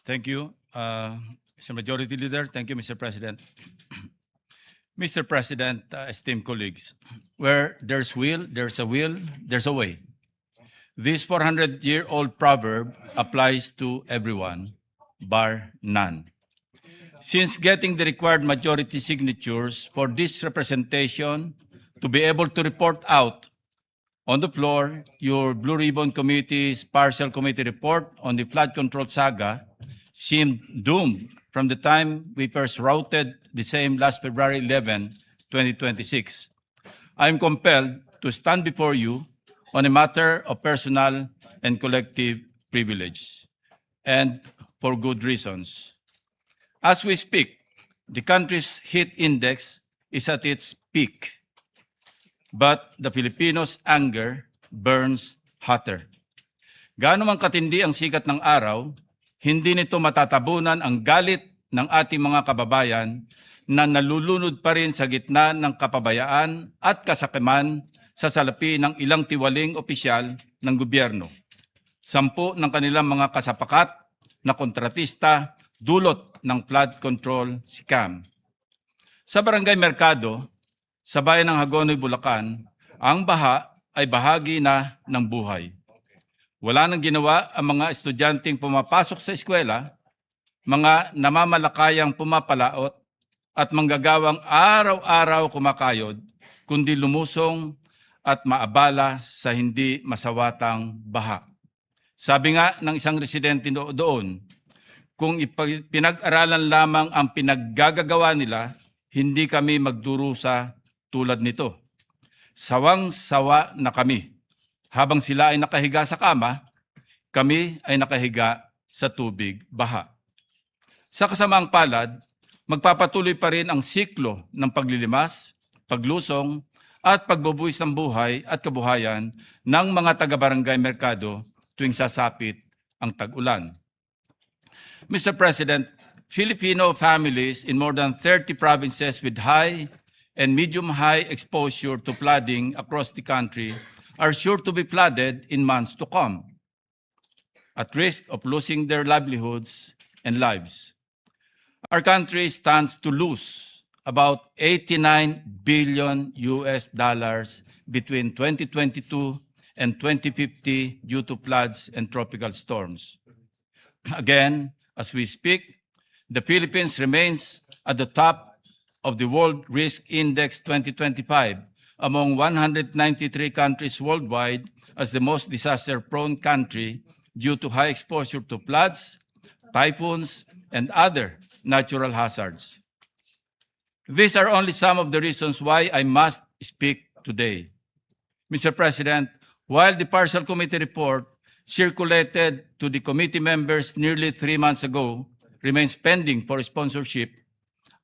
Thank you, Mr. Majority Leader. Thank you, Mr. President. Mr. President, esteemed colleagues, where there's will, there's a way. This 400-year-old proverb applies to everyone, bar none. Since getting the required majority signatures for this representation to be able to report out on the floor your Blue Ribbon Committee's partial committee report on the flood control saga seemed doomed from the time we first routed the same last February 11, 2026. I am compelled to stand before you on a matter of personal and collective privilege, and for good reasons. As we speak, the country's heat index is at its peak, but the Filipinos' anger burns hotter. Gaano man katindi ang sikat ng araw, hindi nito matatabunan ang galit ng ating mga kababayan na nalulunod pa rin sa gitna ng kapabayaan at kasakiman sa salapi ng ilang tiwaling opisyal ng gobyerno. 10 ng kanilang mga kasapakat na kontratista dulot ng flood control scam. Sa Barangay Mercado, sa bayan ng Hagonoy, Bulacan, ang baha ay bahagi na ng buhay. Wala nang ginawa ang mga estudyanteng pumapasok sa eskwela, mga namamalakayang pumapalaot at manggagawang araw-araw kumakayod, kundi lumusong at maabala sa hindi masawatang baha. Sabi nga ng isang residente doon, kung pinag-aralan lamang ang pinaggagawa nila, hindi kami magdurusa tulad nito. Sawang-sawa na kami. Habang sila ay nakahiga sa kama, kami ay nakahiga sa tubig baha. Sa kasamaang palad, magpapatuloy pa rin ang siklo ng paglilimas, paglusong, at pagbubuwis ng buhay at kabuhayan ng mga taga-Barangay Mercado tuwing sasapit ang tag-ulan. Mr. President, Filipino families in more than 30 provinces with high and medium-high exposure to flooding across the country are sure to be flooded in months to come, at risk of losing their livelihoods and lives. Our country stands to lose about $89 billion between 2022 and 2050 due to floods and tropical storms. Again, as we speak, the Philippines remains at the top of the World Risk Index 2025 among 193 countries worldwide as the most disaster-prone country due to high exposure to floods, typhoons, and other natural hazards. These are only some of the reasons why I must speak today. Mr. President, while the partial committee report circulated to the committee members nearly 3 months ago remains pending for sponsorship,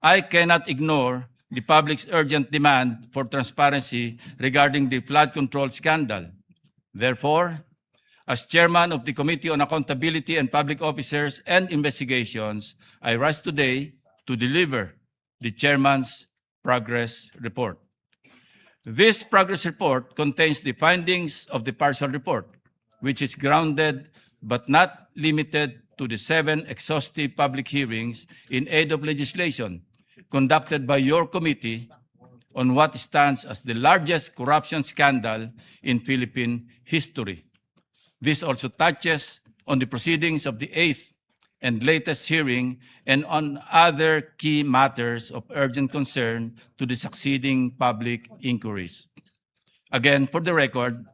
I cannot ignore the public's urgent demand for transparency regarding the flood control scandal. Therefore, as chairman of the Committee on Accountability and Public Officers and Investigations, I rise today to deliver the chairman's progress report. This progress report contains the findings of the partial report, which is grounded but not limited to the 7 exhaustive public hearings in aid of legislation conducted by your committee on what stands as the largest corruption scandal in Philippine history. This also touches on the proceedings of the 8th and latest hearing and on other key matters of urgent concern to the succeeding public inquiries. Again, for the record,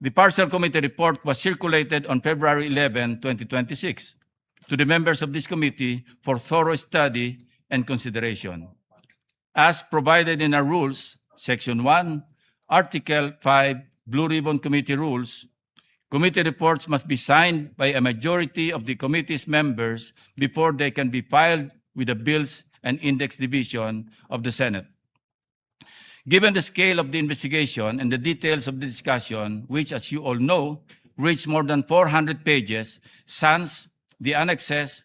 the partial committee report was circulated on February 11, 2026 to the members of this committee for thorough study and consideration. As provided in our rules, Section 1, Article 5, Blue Ribbon Committee Rules, committee reports must be signed by a majority of the committee's members before they can be filed with the Bills and Index Division of the Senate. Given the scale of the investigation and the details of the discussion, which, as you all know, reached more than 400 pages, sans the annexes,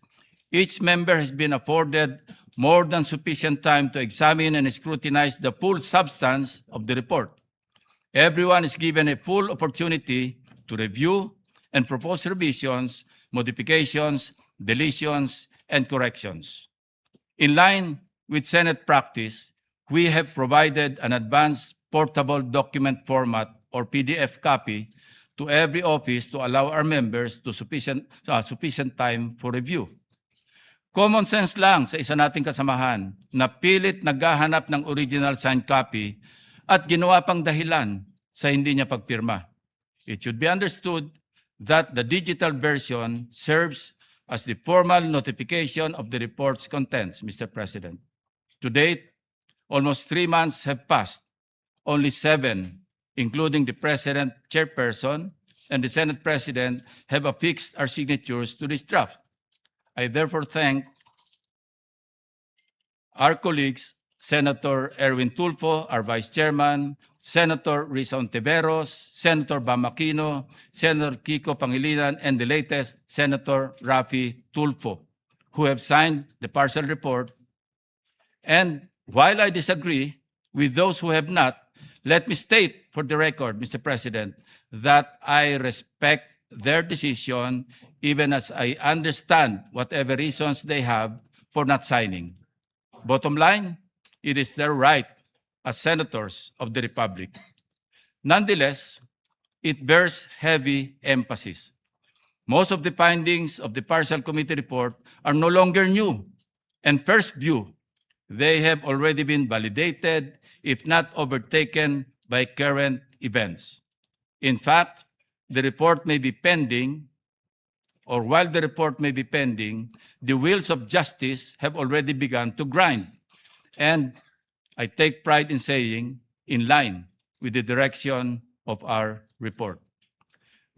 each member has been afforded more than sufficient time to examine and scrutinize the full substance of the report. Everyone is given a full opportunity to review and propose revisions, modifications, deletions, and corrections. In line with Senate practice, we have provided an advanced portable document format or PDF copy to every office to allow our members to sufficient time for review. Common sense lang sa isa nating kasamahan na pilit naghahanap ng original signed copy at ginawa pang dahilan sa hindi niya pagpirma. It should be understood that the digital version serves as the formal notification of the report's contents, Mr. President. To date, almost 3 months have passed. Only 7, including the President, Chairperson, and the Senate President, have affixed our signatures to this draft. I therefore thank our colleagues, Senator Erwin Tulfo, our Vice Chairman, Senator Risa Ontiveros, Senator Bam Aquino, Senator Kiko Pangilinan, and the latest, Senator Rafi Tulfo, who have signed the partial report. And while I disagree with those who have not, let me state for the record, Mr. President, that I respect their decision even as I understand whatever reasons they have for not signing. Bottom line, it is their right as senators of the Republic. Nonetheless, it bears heavy emphasis. Most of the findings of the partial committee report are no longer new, and first view, they have already been validated, if not overtaken, by current events. In fact, the report may be pending, or while the report may be pending, the wheels of justice have already begun to grind. And I take pride in saying, in line with the direction of our report.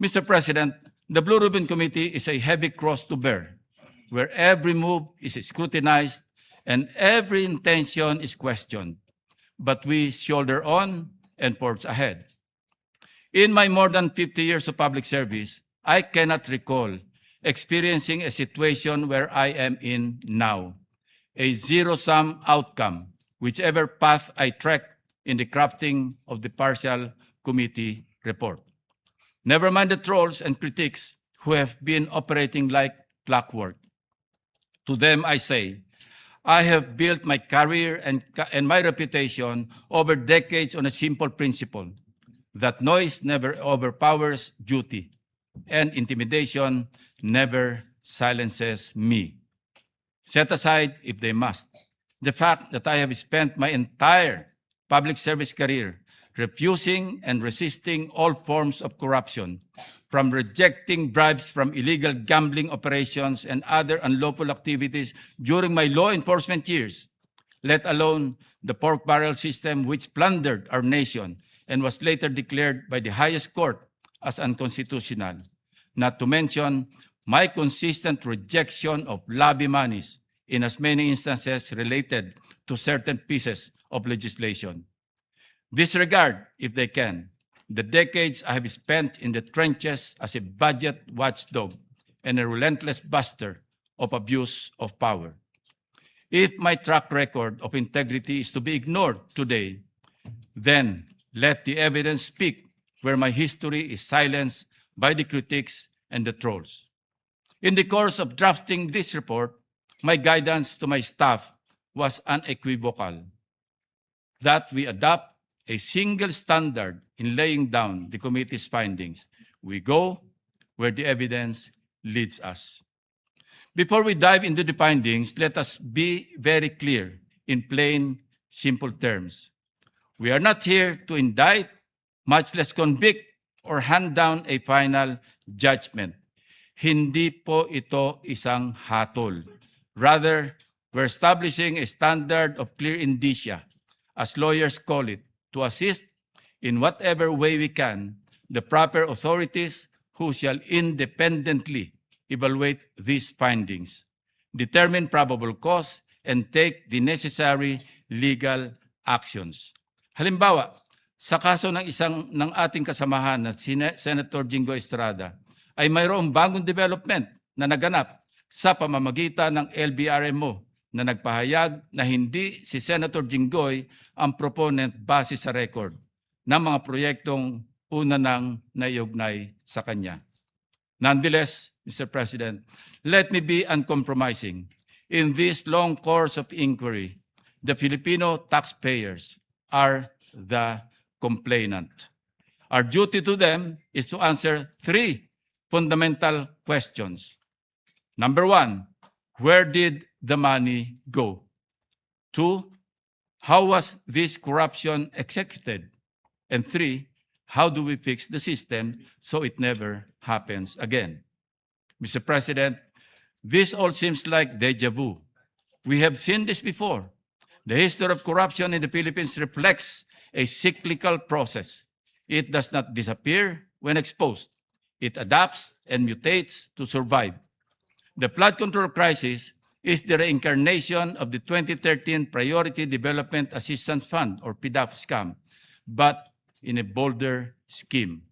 Mr. President, the Blue Ribbon Committee is a heavy cross to bear, where every move is scrutinized and every intention is questioned. But we shoulder on and forge ahead. In my more than 50 years of public service, I cannot recall experiencing a situation where I am in now, a zero-sum outcome, whichever path I trek in the crafting of the partial committee report. Never mind the trolls and critics who have been operating like clockwork. To them I say, I have built my career and my reputation over decades on a simple principle, that noise never overpowers duty, and intimidation never silences me. Set aside, if they must, the fact that I have spent my entire public service career refusing and resisting all forms of corruption, from rejecting bribes from illegal gambling operations and other unlawful activities during my law enforcement years, let alone the pork barrel system which plundered our nation and was later declared by the highest court as unconstitutional, not to mention my consistent rejection of lobby monies in as many instances related to certain pieces of legislation. Disregard, if they can, the decades I have spent in the trenches as a budget watchdog and a relentless buster of abuse of power. If my track record of integrity is to be ignored today, then let the evidence speak where my history is silenced by the critics and the trolls. In the course of drafting this report, my guidance to my staff was unequivocal, that we adopt a single standard in laying down the committee's findings. We go where the evidence leads us. Before we dive into the findings, let us be very clear in plain, simple terms. We are not here to indict, much less convict, or hand down a final judgment. Hindi po ito isang hatol. Rather, we're establishing a standard of clear indicia, as lawyers call it, to assist in whatever way we can the proper authorities who shall independently evaluate these findings, determine probable cause, and take the necessary legal actions. Halimbawa, sa kaso ng ng ating kasamahan na Senator Jingo Estrada, ay mayroong bagong development na naganap sa pamamagitan ng LBRMO na nagpahayag na hindi si Senator Jinggoy ang proponent base sa record ng mga proyektong una nang naiugnay sa kanya. Nonetheless, Mr. President, let me be uncompromising. In this long course of inquiry, the Filipino taxpayers are the complainant. Our duty to them is to answer three fundamental questions. Number one, where did the money go? Two, how was this corruption executed? And three, how do we fix the system so it never happens again? Mr. President, this all seems like deja vu. We have seen this before. The history of corruption in the Philippines reflects a cyclical process. It does not disappear when exposed. It adapts and mutates to survive. The flood control crisis is the reincarnation of the 2013 Priority Development Assistance Fund, or PDAF scam, but in a bolder scheme.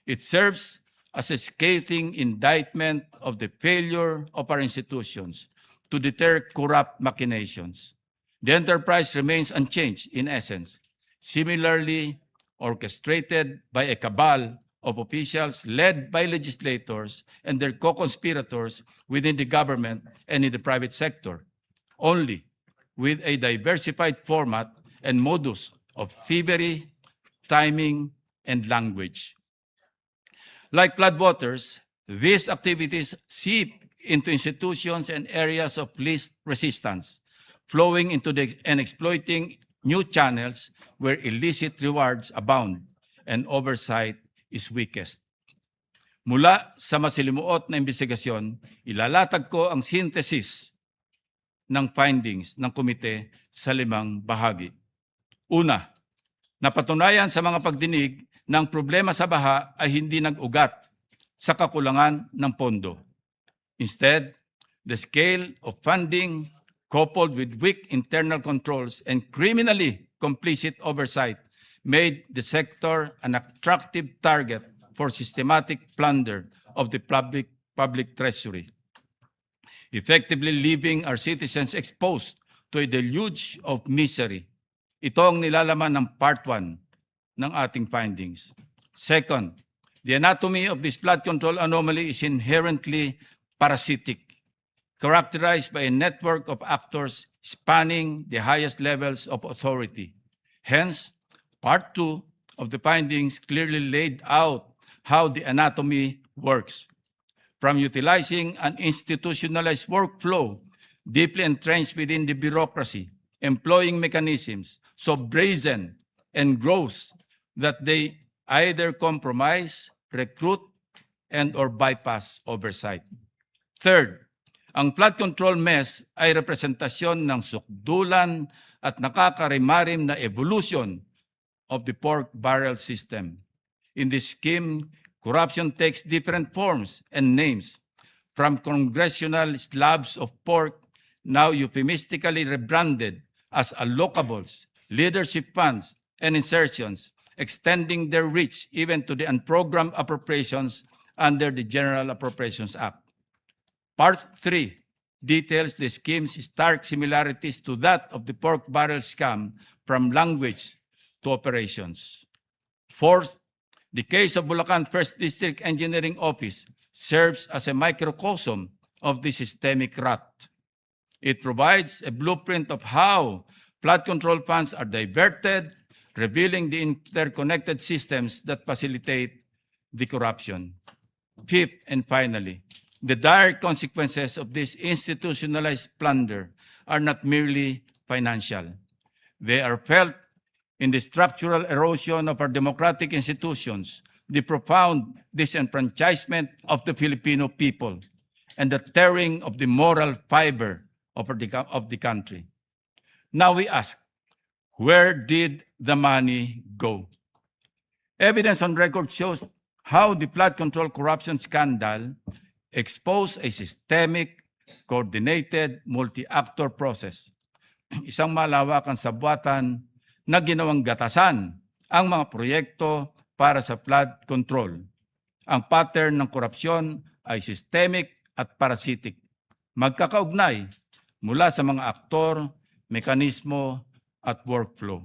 It serves as a scathing indictment of the failure of our institutions to deter corrupt machinations. The enterprise remains unchanged in essence, similarly orchestrated by a cabal of officials led by legislators and their co-conspirators within the government and in the private sector, only with a diversified format and modus of thievery, timing, and language. Like floodwaters, these activities seep into institutions and areas of least resistance, flowing into and exploiting new channels where illicit rewards abound and oversight is weakest. Mula sa masilimuot na investigasyon, ilalatag ko ang synthesis ng findings ng komite sa 5 bahagi. Una, napatunayan sa mga pagdinig na ang problema sa baha ay hindi nag-ugat sa kakulangan ng pondo. Instead, the scale of funding coupled with weak internal controls and criminally complicit oversight made the sector an attractive target for systematic plunder of the public treasury, effectively leaving our citizens exposed to a deluge of misery. Ito ang nilalaman ng Part 1 ng ating findings. Second, the anatomy of this flood control anomaly is inherently parasitic, characterized by a network of actors spanning the highest levels of authority. Hence, Part 2 of the findings clearly laid out how the anatomy works. From utilizing an institutionalized workflow deeply entrenched within the bureaucracy, employing mechanisms so brazen and gross that they either compromise, recruit, and or bypass oversight. Third, ang flood control mess ay representasyon ng sukdulan at nakakarimarim na evolution of the pork barrel system. In this scheme, corruption takes different forms and names, from congressional slabs of pork, now euphemistically rebranded as allocables, leadership funds, and insertions, extending their reach even to the unprogrammed appropriations under the General Appropriations Act. Part 3 details the scheme's stark similarities to that of the pork barrel scam from language to operations. Fourth, the case of Bulacan First District Engineering Office serves as a microcosm of the systemic rot. It provides a blueprint of how flood control funds are diverted, revealing the interconnected systems that facilitate the corruption. Fifth, and finally, the dire consequences of this institutionalized plunder are not merely financial. They are felt in the structural erosion of our democratic institutions, the profound disenfranchisement of the Filipino people, and the tearing of the moral fiber of the country. Now we ask, where did the money go? Evidence on record shows how the flood control corruption scandal exposed a systemic, coordinated, multi-actor process. Isang malawakang sabwatan na ginawang gatasan ang mga proyekto para sa flood control. Ang pattern ng korupsyon ay systemic at parasitic, magkakaugnay mula sa mga aktor, mekanismo, at workflow.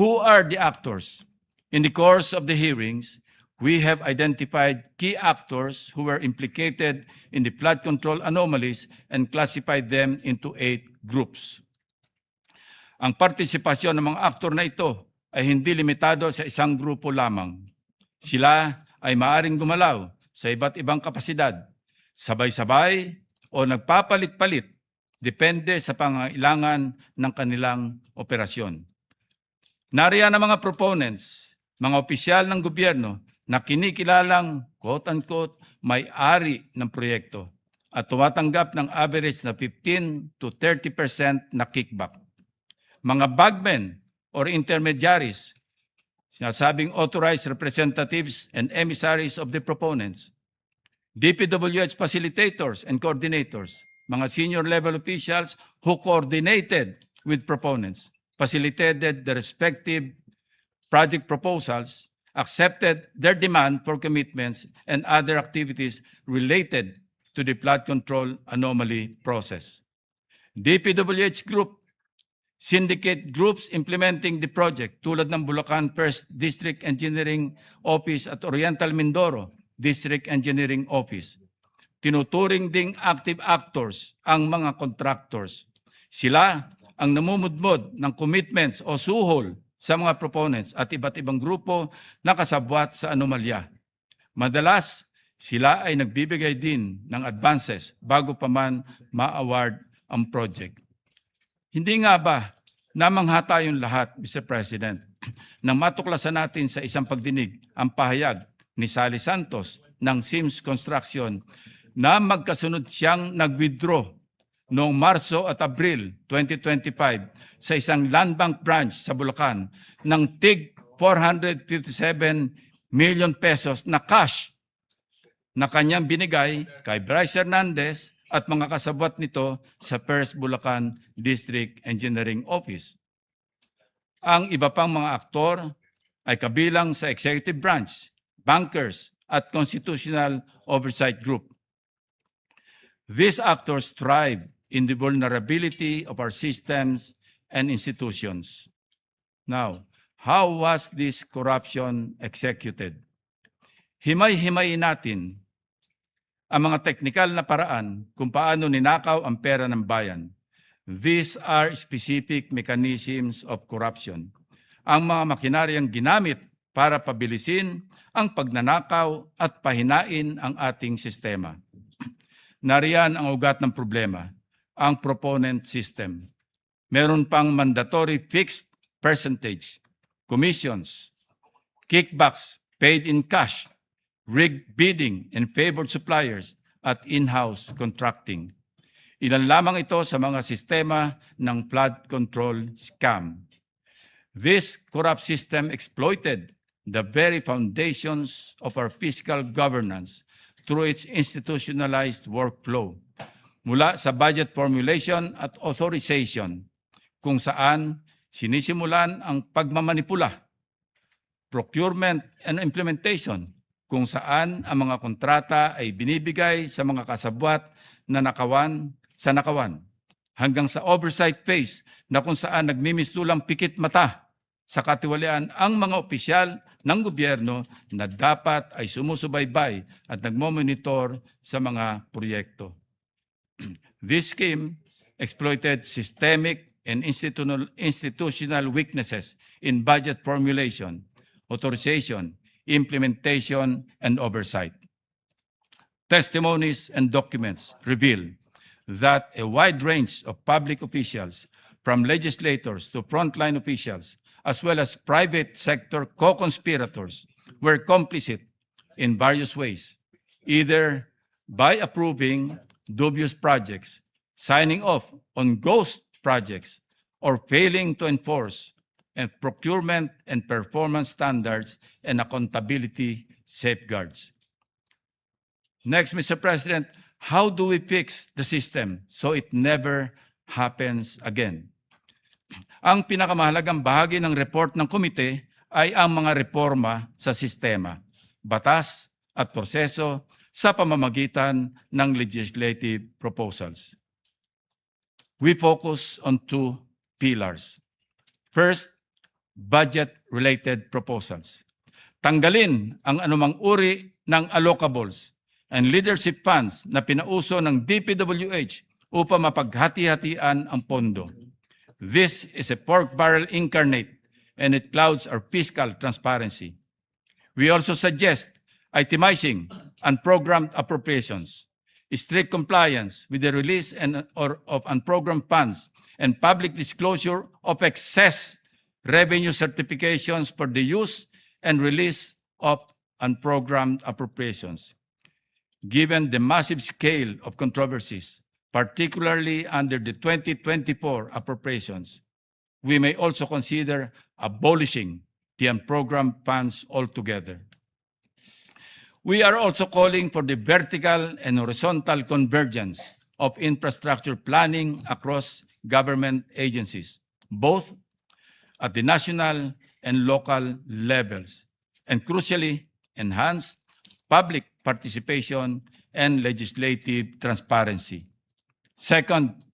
Who are the actors? In the course of the hearings, We have identified key actors who were implicated in the flood control anomalies and classified them into 8 groups. Ang partisipasyon ng mga aktor na ito ay hindi limitado sa isang grupo lamang. Sila ay maaring gumalaw sa iba't ibang kapasidad, sabay-sabay o nagpapalit-palit, depende sa pangailangan ng kanilang operasyon. Nariyan ang mga proponents, mga opisyal ng gobyerno na kinikilalang quote-unquote may-ari ng proyekto at tumatanggap ng average na 15 to 30% na kickback. Mga bagmen or intermediaries, sinasabing authorized representatives and emissaries of the proponents, DPWH facilitators and coordinators, mga senior level officials who coordinated with proponents, facilitated the respective project proposals, accepted their demand for commitments and other activities related to the flood control anomaly process. DPWH Group, syndicate groups implementing the project tulad ng Bulacan 1st District Engineering Office at Oriental Mindoro District Engineering Office. Tinuturing ding active actors ang mga contractors. Sila ang namumudmod ng commitments o suhol sa mga proponents at iba't ibang grupo na kasabwat sa anomalya. Madalas, sila ay nagbibigay din ng advances bago pa man ma-award ang project. Hindi nga ba namangha tayong lahat, Mr. President, nang matuklasan natin sa isang pagdinig ang pahayag ni Sally Santos ng Sims Construction na magkasunod siyang nag-withdraw noong Marso at Abril 2025 sa isang land bank branch sa Bulacan ng tig 457 million pesos na cash na kanyang binigay kay Bryce Hernandez at mga kasabwat nito sa First Bulacan District Engineering Office. Ang iba pang mga aktor ay kabilang sa executive branch, bankers at constitutional oversight group. These actors thrive in the vulnerability of our systems and institutions. Now, how was this corruption executed? Himay-himayin natin ang mga teknikal na paraan kung paano ninakaw ang pera ng bayan. These are specific mechanisms of corruption. Ang mga makinaryang ginamit para pabilisin ang pagnanakaw at pahinain ang ating sistema. Nariyan ang ugat ng problema, ang proponent system. Meron pang mandatory fixed percentage, commissions, kickbacks paid in cash, rigged bidding and favored suppliers at in-house contracting. Ilan lamang ito sa mga sistema ng flood control scam. This corrupt system exploited the very foundations of our fiscal governance through its institutionalized workflow, mula sa budget formulation at authorization, kung saan sinisimulan ang pagmamanipula, procurement and implementation, kung saan ang mga kontrata ay binibigay sa mga kasabwat na nakawan, hanggang sa oversight phase na kung saan nagmimistulang pikit mata sa katiwalian ang mga opisyal ng gobyerno na dapat ay sumusubaybay at nagmomonitor sa mga proyekto. This scheme exploited systemic and institutional weaknesses in budget formulation, authorization, implementation, and oversight. Testimonies and documents reveal that a wide range of public officials, from legislators to frontline officials, as well as private sector co-conspirators, were complicit in various ways, either by approving dubious projects, signing off on ghost projects, or failing to enforce and procurement and performance standards and accountability safeguards. Next, Mr. President, how do we fix the system so it never happens again? Ang pinakamahalagang bahagi ng report ng komite ay ang mga reforma sa sistema, batas at proseso sa pamamagitan ng legislative proposals. We focus on 2 pillars. First, budget-related proposals. Tanggalin ang anumang uri ng allocables and leadership funds na pinauso ng DPWH upang mapaghati-hatian ang pondo. This is a pork barrel incarnate and it clouds our fiscal transparency. We also suggest itemizing unprogrammed appropriations, strict compliance with the release of unprogrammed funds, and public disclosure of excess revenue certifications for the use and release of unprogrammed appropriations. Given the massive scale of controversies, particularly under the 2024 appropriations, we may also consider abolishing the unprogrammed funds altogether. We are also calling for the vertical and horizontal convergence of infrastructure planning across government agencies, both at the national and local levels, and crucially, enhanced public participation and legislative transparency. Second,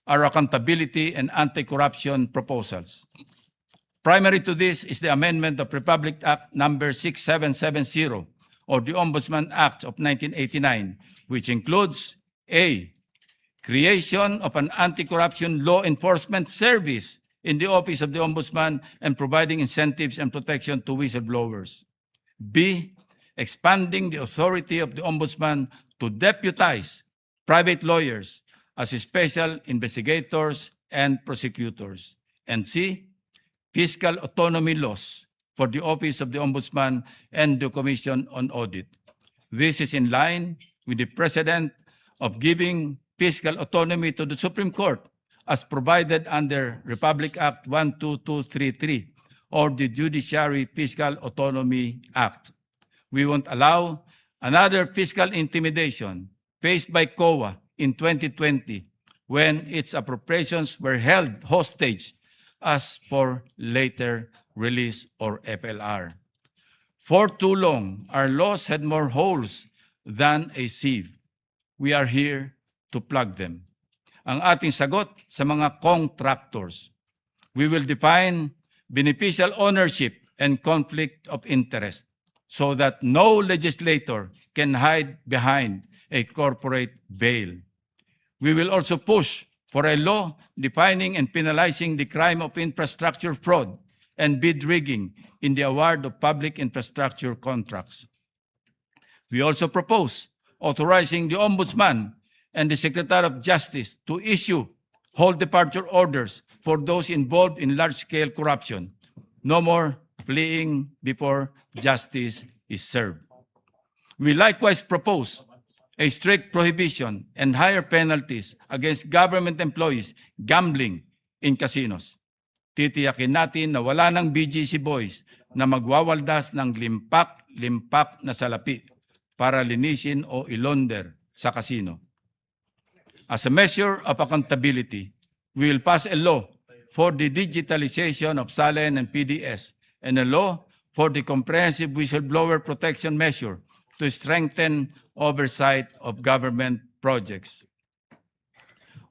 our accountability and anti-corruption proposals. Primary to this is the amendment of Republic Act number 6770, or the Ombudsman Act of 1989, which includes A, creation of an anti-corruption law enforcement service in the Office of the Ombudsman and providing incentives and protection to whistleblowers. B, expanding the authority of the Ombudsman to deputize private lawyers as special investigators and prosecutors. And C, fiscal autonomy laws for the Office of the Ombudsman and the Commission on Audit. This is in line with the precedent of giving fiscal autonomy to the Supreme Court as provided under Republic Act 12233 or the Judiciary Fiscal Autonomy Act. We won't allow another fiscal intimidation faced by COA in 2020 when its appropriations were held hostage as for later release or FLR. For too long, our laws had more holes than a sieve. We are here to plug them. Ang ating sagot sa mga contractors. We will define beneficial ownership and conflict of interest so that no legislator can hide behind a corporate veil. We will also push for a law defining and penalizing the crime of infrastructure fraud and bid rigging in the award of public infrastructure contracts. We also propose authorizing the Ombudsman and the Secretary of Justice to issue whole departure orders for those involved in large-scale corruption. No more fleeing before justice is served. We likewise propose a strict prohibition and higher penalties against government employees gambling in casinos. Titiyakin natin na wala ng BGC boys na magwawaldas ng limpak na salapi para linisin o ilonder sa casino. As a measure of accountability, we will pass a law for the digitalization of SALEN and PDS and a law for the comprehensive whistleblower protection measure to strengthen oversight of government projects.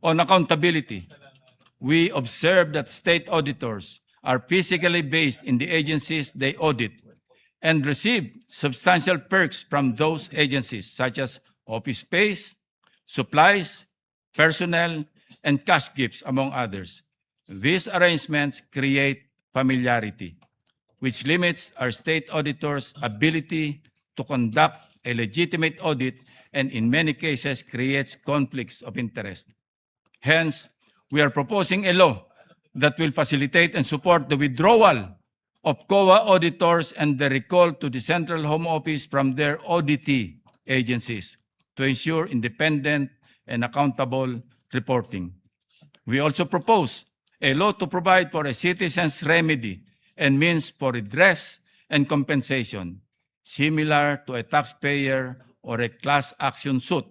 On accountability, we observe that state auditors are physically based in the agencies they audit and receive substantial perks from those agencies such as office space, supplies, personnel, and cash gifts, among others. These arrangements create familiarity, which limits our state auditors' ability to conduct a legitimate audit and in many cases creates conflicts of interest. Hence, we are proposing a law that will facilitate and support the withdrawal of COA auditors and the recall to the Central Home Office from their auditee agencies to ensure independent and accountable reporting. We also propose a law to provide for a citizen's remedy and means for redress and compensation, similar to a taxpayer or a class action suit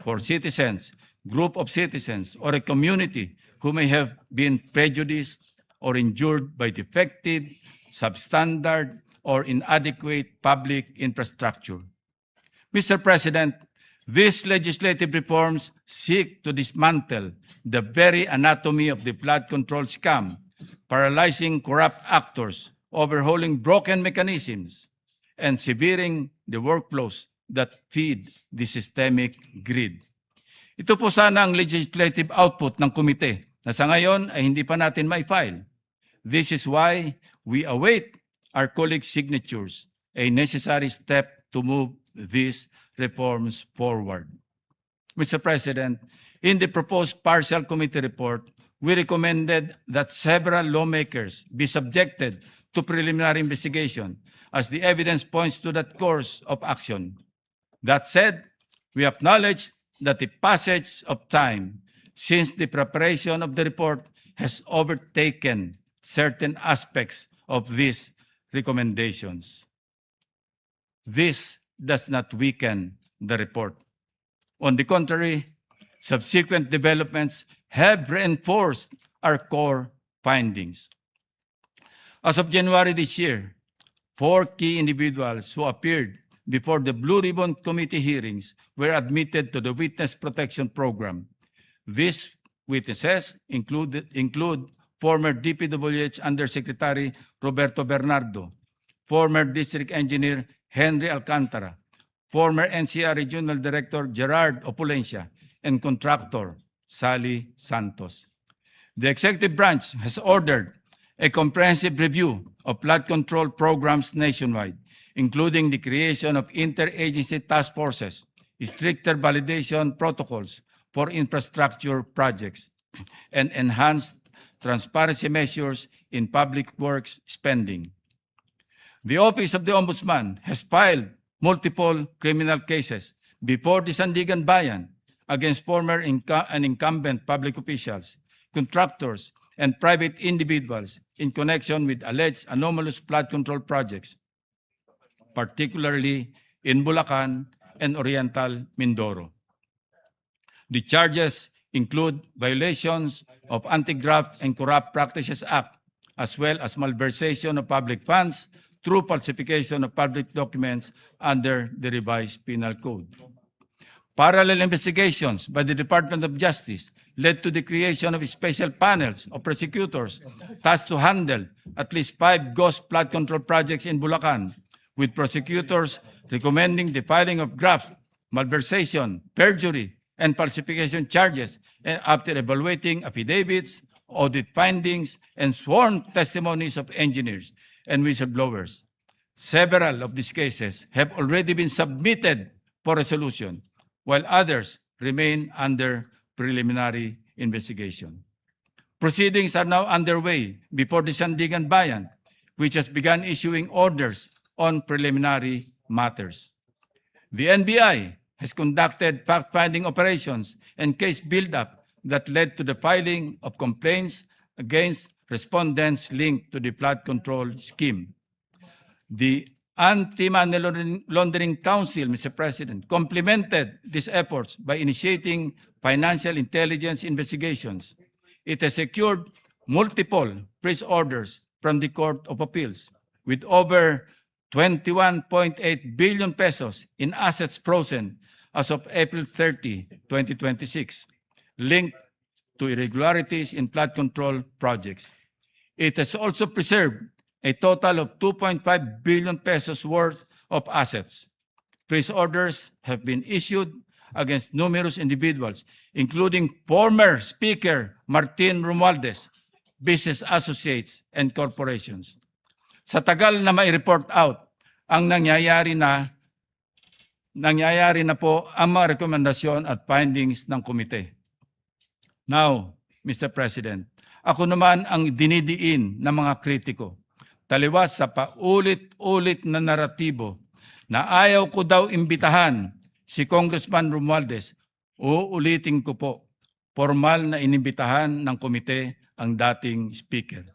for citizens, group of citizens, or a community who may have been prejudiced or injured by defective, substandard, or inadequate public infrastructure. Mr. President, these legislative reforms seek to dismantle the very anatomy of the flood control scam, paralyzing corrupt actors, overhauling broken mechanisms, and severing the workflows that feed the systemic greed. Ito po sana ang legislative output ng komite na sa ngayon ay hindi pa natin ma-file. This is why we await our colleagues' signatures, a necessary step to move these reforms forward. Mr. President, in the proposed partial committee report, we recommended that several lawmakers be subjected to preliminary investigation as the evidence points to that course of action. That said, we acknowledge that the passage of time since the preparation of the report has overtaken certain aspects of these recommendations. This does not weaken the report. On the contrary, subsequent developments have reinforced our core findings. As of January this year, 4 key individuals who appeared before the Blue Ribbon Committee hearings were admitted to the Witness Protection Program. These witnesses include former DPWH Undersecretary Roberto Bernardo, former District Engineer Henry Alcantara, former NCR Regional Director Gerard Opulencia, and contractor Sally Santos. The executive branch has ordered a comprehensive review of flood control programs nationwide, including the creation of interagency task forces, stricter validation protocols for infrastructure projects, and enhanced transparency measures in public works spending. The Office of the Ombudsman has filed multiple criminal cases before the Sandigan Bayan against former and incumbent public officials, contractors, and private individuals in connection with alleged anomalous flood control projects, particularly in Bulacan and Oriental Mindoro. The charges include violations of Anti-Graft and Corrupt Practices Act, as well as malversation of public funds through falsification of public documents under the revised penal code. Parallel investigations by the Department of Justice led to the creation of special panels of prosecutors tasked to handle at least 5 ghost flood control projects in Bulacan, with prosecutors recommending the filing of graft, malversation, perjury, and falsification charges after evaluating affidavits, audit findings, and sworn testimonies of engineers and whistleblowers. Several of these cases have already been submitted for resolution, while others remain under preliminary investigation. Proceedings are now underway before the Sandigan Bayan, which has begun issuing orders on preliminary matters. The NBI has conducted fact-finding operations and case build-up that led to the filing of complaints against respondents linked to the flood control scheme. The Anti-Money Laundering Council, Mr. President, complemented these efforts by initiating financial intelligence investigations. It has secured multiple freeze orders from the Court of Appeals, with over 21.8 billion pesos in assets frozen as of April 30, 2026, linked to irregularities in flood control projects. It has also preserved a total of 2.5 billion pesos worth of assets. Freeze orders have been issued against numerous individuals, including former Speaker Martin Romualdez, business associates, and corporations. Sa tagal na mai-report out ang nangyayari na po ang mga rekomendasyon at findings ng komite. Now, Mr. President, ako naman ang dinidiin ng mga kritiko, taliwas sa paulit-ulit na naratibo na ayaw ko daw imbitahan si Congressman Romualdez. Uulitin ko po, formal na inimbitahan ng komite ang dating speaker.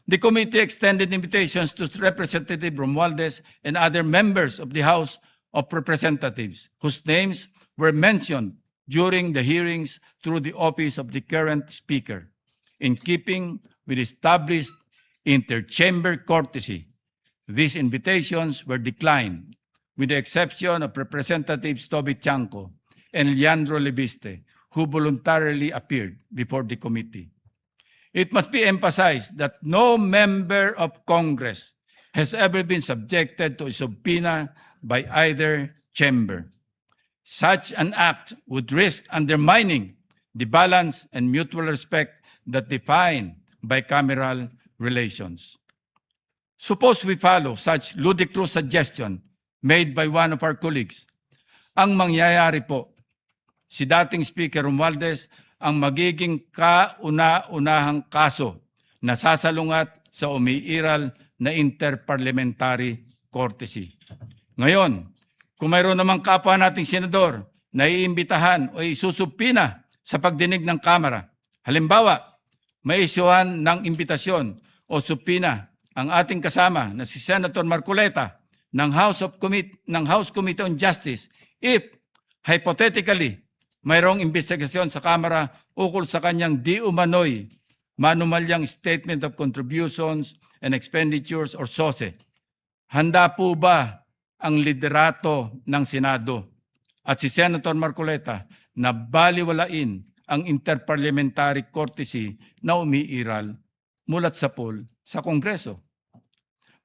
The committee extended invitations to Representative Romualdez and other members of the House of Representatives whose names were mentioned during the hearings through the office of the current speaker. In keeping with established interchamber courtesy, these invitations were declined, with the exception of Representatives Toby Chanco and Leandro Lebiste, who voluntarily appeared before the committee. It must be emphasized that no member of Congress has ever been subjected to a subpoena by either chamber. Such an act would risk undermining the balance and mutual respect that define bicameral relations. Suppose we follow such ludicrous suggestion made by one of our colleagues. Ang mangyayari po, si dating Speaker Romualdez ang magiging kauna-unahang kaso na sasalungat sa umiiral na interparliamentary courtesy. Ngayon, kung mayroon namang kapwa nating senador na iimbitahan o isusubpina sa pagdinig ng Kamara, halimbawa, may isyuhan ng imbitasyon o subpina ang ating kasama na si Senator Marcoleta ng House Committee on Justice if, hypothetically, mayroong investigasyon sa Kamara ukol sa kanyang di umano'y manumalyang Statement of Contributions and Expenditures or SOSE. Handa po ba ang liderato ng Senado at si Senator Marcoleta na baliwalain ang interparliamentary courtesy na umiiral mulat sa pool sa Kongreso?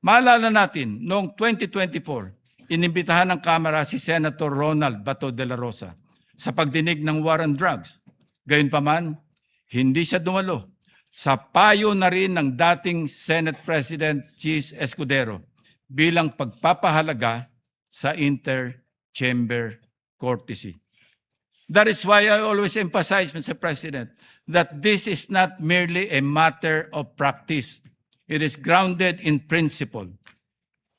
Maalala natin, noong 2024, inimbitahan ng Kamara si Senator Ronald Bato de la Rosa sa pagdinig ng war on drugs. Gayunpaman, hindi siya dumalo sa payo na rin ng dating Senate President Chis Escudero bilang pagpapahalaga sa inter-chamber courtesy. That is why I always emphasize, Mr. President, that this is not merely a matter of practice. It is grounded in principle.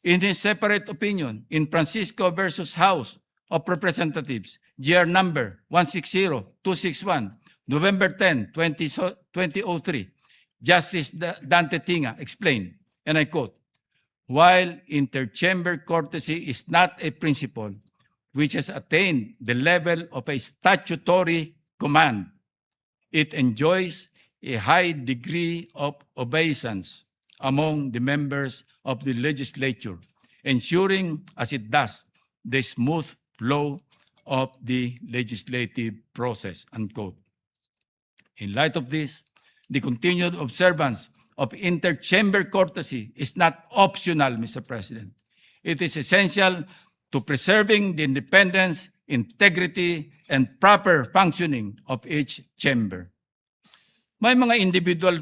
In his separate opinion, in Francisco versus House of Representatives, GR number 160261, November 10, 2003, Justice Dante Tinga explained, and I quote, "While interchamber courtesy is not a principle which has attained the level of a statutory command, it enjoys a high degree of obeisance among the members of the legislature, ensuring, as it does, the smooth flow of the legislative process," unquote. In light of this, the continued observance of interchamber courtesy is not optional, Mr. President. It is essential to preserving the independence, integrity, and proper functioning of each chamber. May mga individual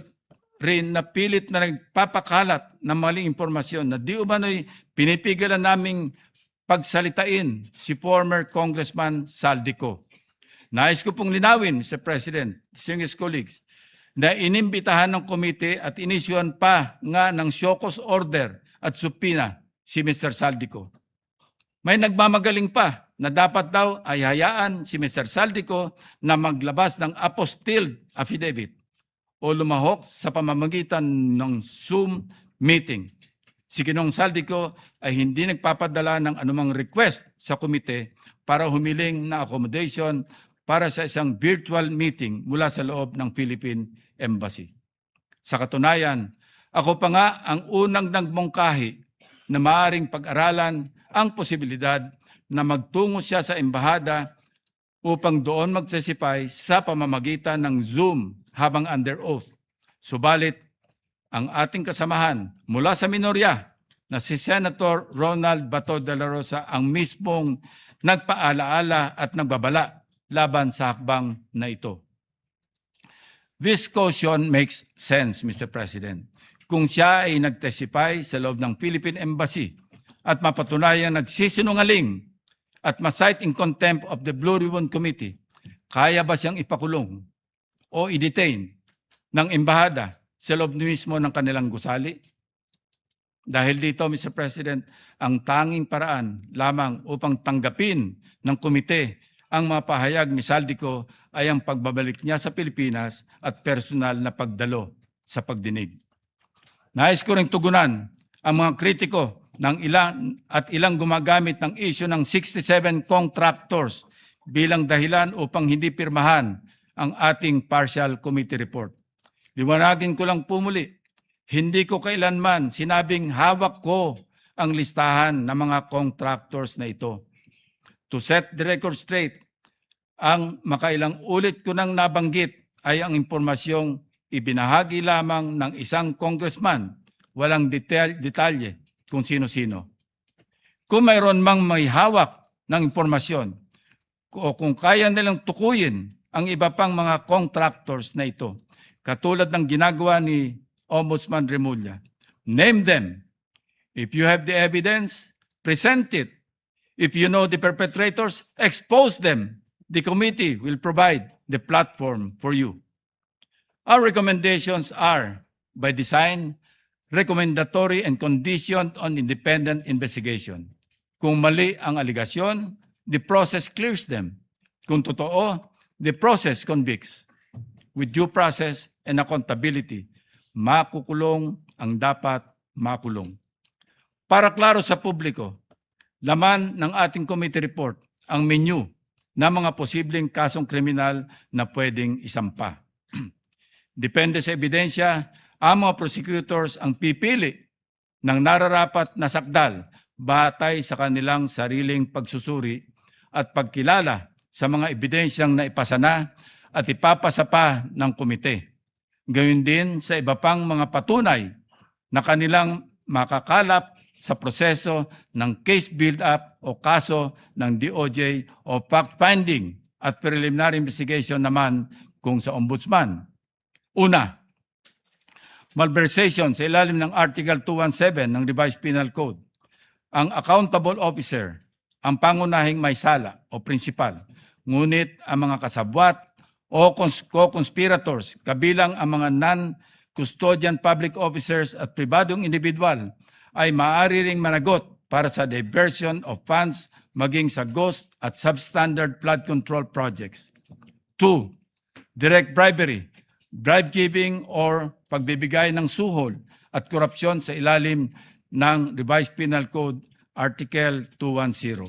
rin na pilit na nagpapakalat ng maling impormasyon na di umano'y pinipigilan naming pagsalitain si former Congressman Saldico. Nais ko pong linawin, Mr. President, distinguished colleagues, na inimbitahan ng komite at inisyuhan pa nga ng show cause order at subpoena si Mr. Saldico. May nagmamagaling pa na dapat daw ay hayaan si Mr. Saldico na maglabas ng apostilled affidavit o lumahok sa pamamagitan ng Zoom meeting. Si Ginoong Saldico ay hindi nagpapadala ng anumang request sa komite para humiling na accommodation para sa isang virtual meeting mula sa loob ng Philippine Embassy. Sa katunayan, ako pa nga ang unang nagmungkahi na maaaring pag-aralan ang posibilidad na magtungo siya sa embahada upang doon magsasipay sa pamamagitan ng Zoom habang under oath. Subalit, ang ating kasamahan mula sa minorya na si Senator Ronald Bato de la Rosa ang mismong nagpaalaala at nagbabala laban sa hakbang na ito. This caution makes sense, Mr. President. Kung siya ay nagtestify sa loob ng Philippine Embassy at mapatunayang nagsisinungaling at ma-cite in contempt of the Blue Ribbon Committee, kaya ba siyang ipakulong o i-detain ng embahada sa loob mismo ng kanilang gusali? Dahil dito, Mr. President, ang tanging paraan lamang upang tanggapin ng komite ang mga pahayag ni Saldico ay ang pagbabalik niya sa Pilipinas at personal na pagdalo sa pagdinig. Nais ko ring tugunan ang mga kritiko ng ilang gumagamit ng issue ng 67 contractors bilang dahilan upang hindi pirmahan ang ating partial committee report. Liwanagin ko lang pumuli, hindi ko kailanman sinabing hawak ko ang listahan ng mga contractors na ito. To set the record straight, ang makailang ulit ko nang nabanggit ay ang impormasyong ibinahagi lamang ng isang congressman, walang detalye kung sino-sino. Kung mayroon mang may hawak ng impormasyon o kung kaya nilang tukuyin ang iba pang mga contractors na ito, katulad ng ginagawa ni Ombudsman Remulla, name them. If you have the evidence, present it. If you know the perpetrators, expose them. The committee will provide the platform for you. Our recommendations are, by design, recommendatory and conditioned on independent investigation. Kung mali ang aligasyon, the process clears them. Kung totoo, the process convicts. With due process and accountability, makukulong ang dapat makulong. Para klaro sa publiko, laman ng ating committee report ang menu ng mga posibleng kasong kriminal na pwedeng isampa. Depende sa ebidensya, ang mga prosecutors ang pipili ng nararapat na sakdal batay sa kanilang sariling pagsusuri at pagkilala sa mga ebidensyang naipasa na at ipapasa pa ng komite. Gayon din sa iba pang mga patunay na kanilang makakalap sa proseso ng case build-up o kaso ng DOJ o fact-finding at preliminary investigation naman kung sa ombudsman. Una, malversation sa ilalim ng Article 217 ng Revised Penal Code. Ang accountable officer, ang pangunahing may sala o principal, ngunit ang mga kasabwat o co-conspirators, kabilang ang mga non-custodian public officers at pribadong individual, ay maaari ring managot para sa diversion of funds maging sa ghost at substandard flood control projects. 2. Direct bribery, bribe-giving or pagbibigay ng suhol at korupsyon sa ilalim ng Revised Penal Code Article 210.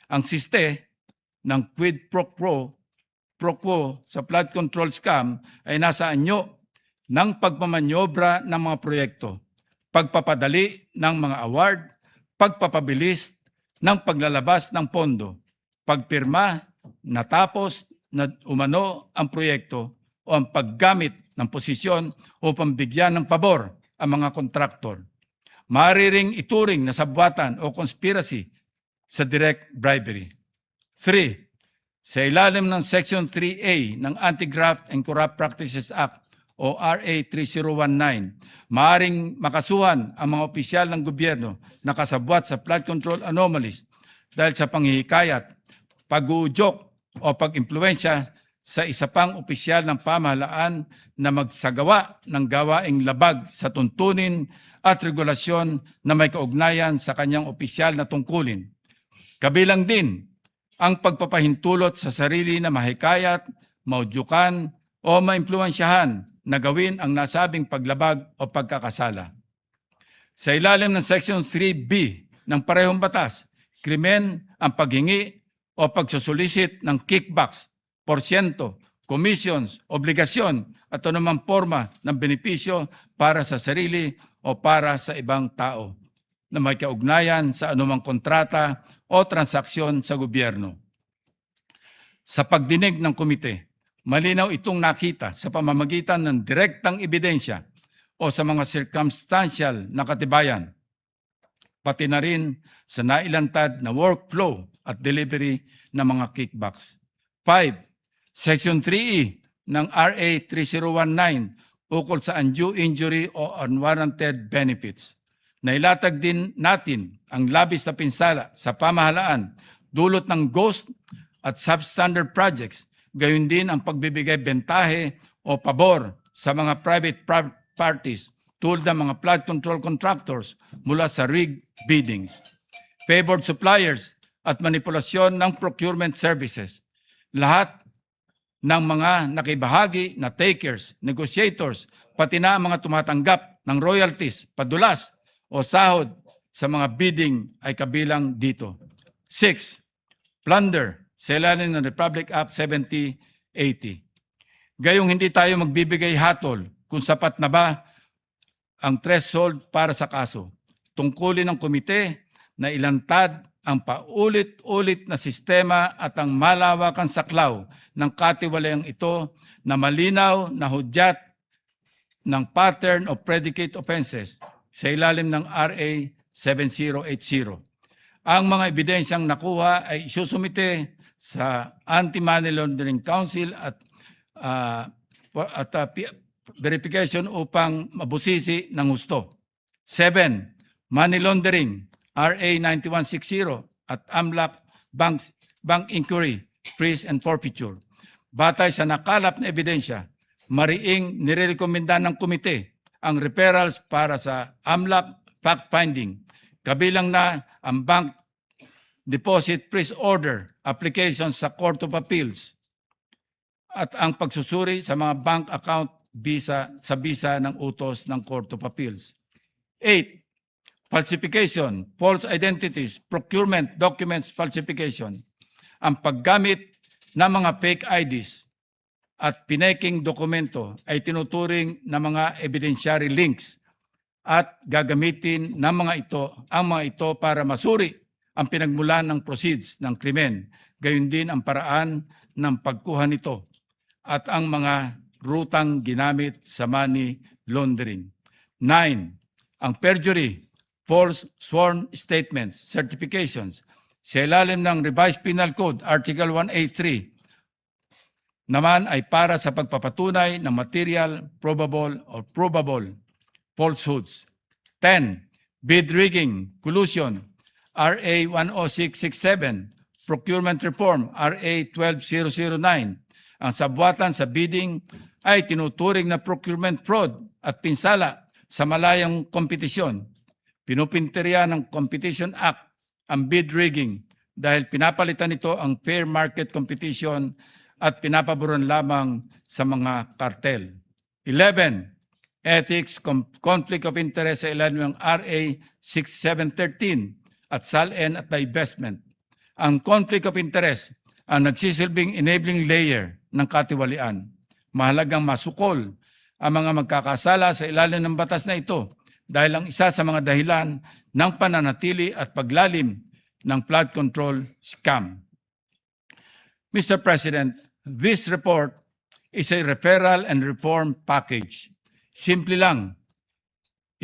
Ang siste ng quid pro quo sa flood control scam ay nasa anyo ng pagmamanyobra ng mga proyekto, pagpapadali ng mga award, pagpapabilis ng paglalabas ng pondo, pagpirma natapos na umano ang proyekto o ang paggamit ng posisyon o pambigyan ng pabor ang mga kontraktor. Maaari ring ituring na sabwatan o conspiracy sa direct bribery. 3. Sa ilalim ng Section 3A ng Anti-Graft and Corrupt Practices Act o RA 3019, maaaring makasuhan ang mga opisyal ng gobyerno na kasabwat sa flood control anomalies dahil sa panghihikayat, pag-uudyok o pag-impluensya sa isa pang opisyal ng pamahalaan na magsagawa ng gawaing labag sa tuntunin at regulasyon na may kaugnayan sa kanyang opisyal na tungkulin. Kabilang din ang pagpapahintulot sa sarili na mahikayat, maudyukan o maimpluwensyahan na gawin ang nasabing paglabag o pagkakasala. Sa ilalim ng Section 3B ng parehong batas, krimen ang paghingi o pagsusulisit ng kickbacks, porsyento, commissions, obligasyon at anumang forma ng benepisyo para sa sarili o para sa ibang tao na may kaugnayan sa anumang kontrata o transaksyon sa gobyerno. Sa pagdinig ng komite, malinaw itong nakita sa pamamagitan ng direktang ebidensya o sa mga circumstantial na katibayan, pati na rin sa nailantad na workflow at delivery ng mga kickbacks. 5. Section 3E ng RA 3019 ukol sa undue injury o unwarranted benefits. Nailatag din natin ang labis na pinsala sa pamahalaan dulot ng ghost at substandard projects, gayon din ang pagbibigay bentahe o pabor sa mga private parties tulad ng mga flood control contractors mula sa rigged biddings, favored suppliers at manipulasyon ng procurement services. Lahat ng mga nakibahagi na takers, negotiators, pati na ang mga tumatanggap ng royalties, padulas o sahod sa mga bidding ay kabilang dito. 6. Plunder sa ilalim ng Republic Act 7080. Gayong hindi tayo magbibigay hatol kung sapat na ba ang threshold para sa kaso. Tungkulin ng komite na ilantad ang paulit-ulit na sistema at ang malawakang saklaw ng katiwalayang ito na malinaw na hudyat ng pattern of predicate offenses sa ilalim ng RA 7080. Ang mga ebidensyang nakuha ay isusumite sa Anti-Money Laundering Council at verification upang mabusisi ng husto. 7. Money Laundering, RA 9160 at AMLAC Bank Inquiry, Freeze and Forfeiture. Batay sa nakalap na ebidensya, mariing nirekomenda ng komite ang referrals para sa AMLAC fact-finding, kabilang na ang Bank Deposit Freeze Order application sa Court of Appeals at ang pagsusuri sa mga bank account bisa ng utos ng Court of Appeals. 8. Falsification, false identities, procurement documents falsification, ang paggamit ng mga fake IDs at pineking dokumento ay tinuturing na mga evidentiary links at gagamitin ng ang mga ito para masuri ang pinagmulan ng proceeds ng krimen, gayon din ang paraan ng pagkuha nito at ang mga rutang ginamit sa money laundering. 9. Ang perjury, false sworn statements, certifications, sa ilalim ng Revised Penal Code, Article 183, naman ay para sa pagpapatunay ng material, probable, or provable falsehoods. 10. Bid rigging, collusion, RA 10667, procurement reform, RA 12009. Ang sabwatan sa bidding ay tinuturing na procurement fraud at pinsala sa malayang kompetisyon. Pinupinteriya ng Competition Act ang bid rigging dahil pinapalitan nito ang fair market competition at pinapaboran lamang sa mga kartel. 11. Ethics, conflict of interest sa ilalim ng RA 6713 at SALN at divestment. Ang conflict of interest ang nagsisilbing enabling layer ng katiwalian. Mahalagang masukol ang mga magkakasala sa ilalim ng batas na ito dahil ang isa sa mga dahilan ng pananatili at paglalim ng flood control scam. Mr. President, this report is a referral and reform package. Simple lang,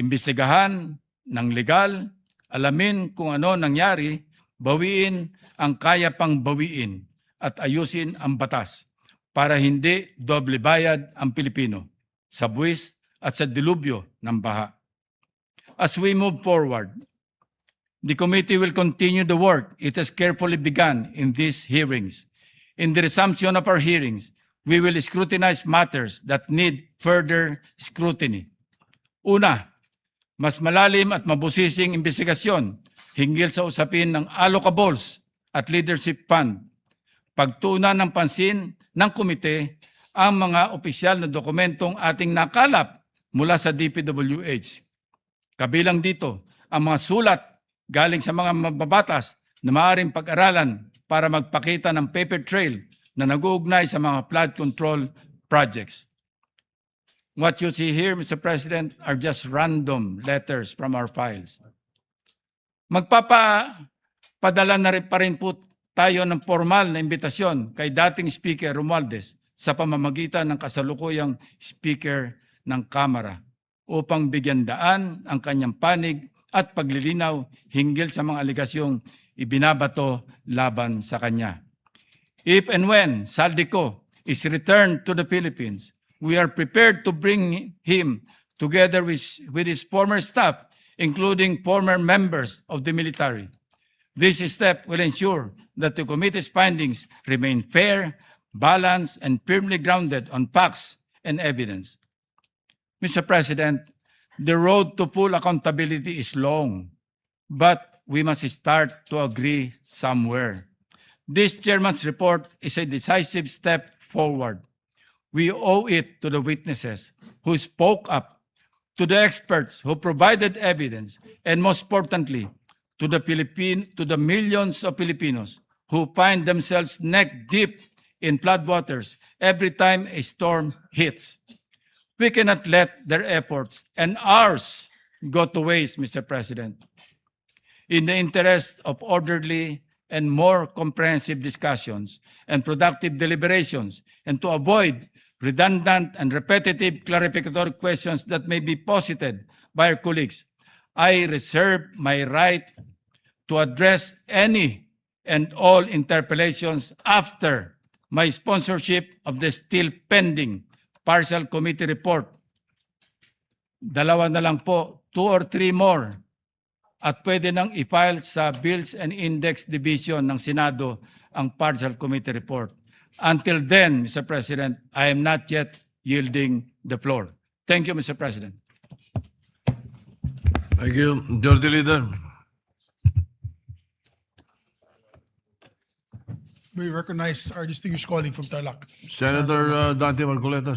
imbestigahan ng legal, alamin kung ano nangyari, bawiin ang kaya pang bawiin at ayusin ang batas para hindi doble bayad ang Pilipino sa buwis at sa dilubyo ng baha. As we move forward, the committee will continue the work it has carefully begun in these hearings. In the resumption of our hearings, we will scrutinize matters that need further scrutiny. Una, mas malalim at mabusising investigasyon hinggil sa usapin ng allocables at leadership fund. Pagtuunan ng pansin ng komite ang mga opisyal na dokumentong ating nakalap mula sa DPWH. Kabilang dito ang mga sulat galing sa mga mababatas na maaaring pag-aralan para magpakita ng paper trail na nag-uugnay sa mga flood control projects. What you see here, Mr. President, are just random letters from our files. Magpapadala na rin pa rin po tayo ng formal na imbitasyon kay dating Speaker Romualdez sa pamamagitan ng kasalukuyang Speaker ng Kamara upang bigyan daan ang kanyang panig at paglilinaw hinggil sa mga aligasyong ibinabato laban sa kanya. If and when Saldico is returned to the Philippines, we are prepared to bring him together with his former staff, including former members of the military. This step will ensure that the committee's findings remain fair, balanced, and firmly grounded on facts and evidence. Mr. President, the road to full accountability is long, but we must start to agree somewhere. This chairman's report is a decisive step forward. We owe it to the witnesses who spoke up, to the experts who provided evidence, and most importantly, to the millions of Filipinos who find themselves neck deep in floodwaters every time a storm hits. We cannot let their efforts and ours go to waste, Mr. President. In the interest of orderly and more comprehensive discussions and productive deliberations, and to avoid redundant and repetitive clarificatory questions that may be posited by our colleagues, I reserve my right to address any and all interpellations after my sponsorship of the still pending partial committee report. Dalawa na lang po, 2 or 3 more. At pwede nang i-file sa Bills and Index Division ng Senado ang partial committee report. Until then, Mr. President, I am not yet yielding the floor. Thank you, Mr. President. Thank you. Majority Leader. We recognize our distinguished colleague from Tarlac. Senator Dante Marcoleta.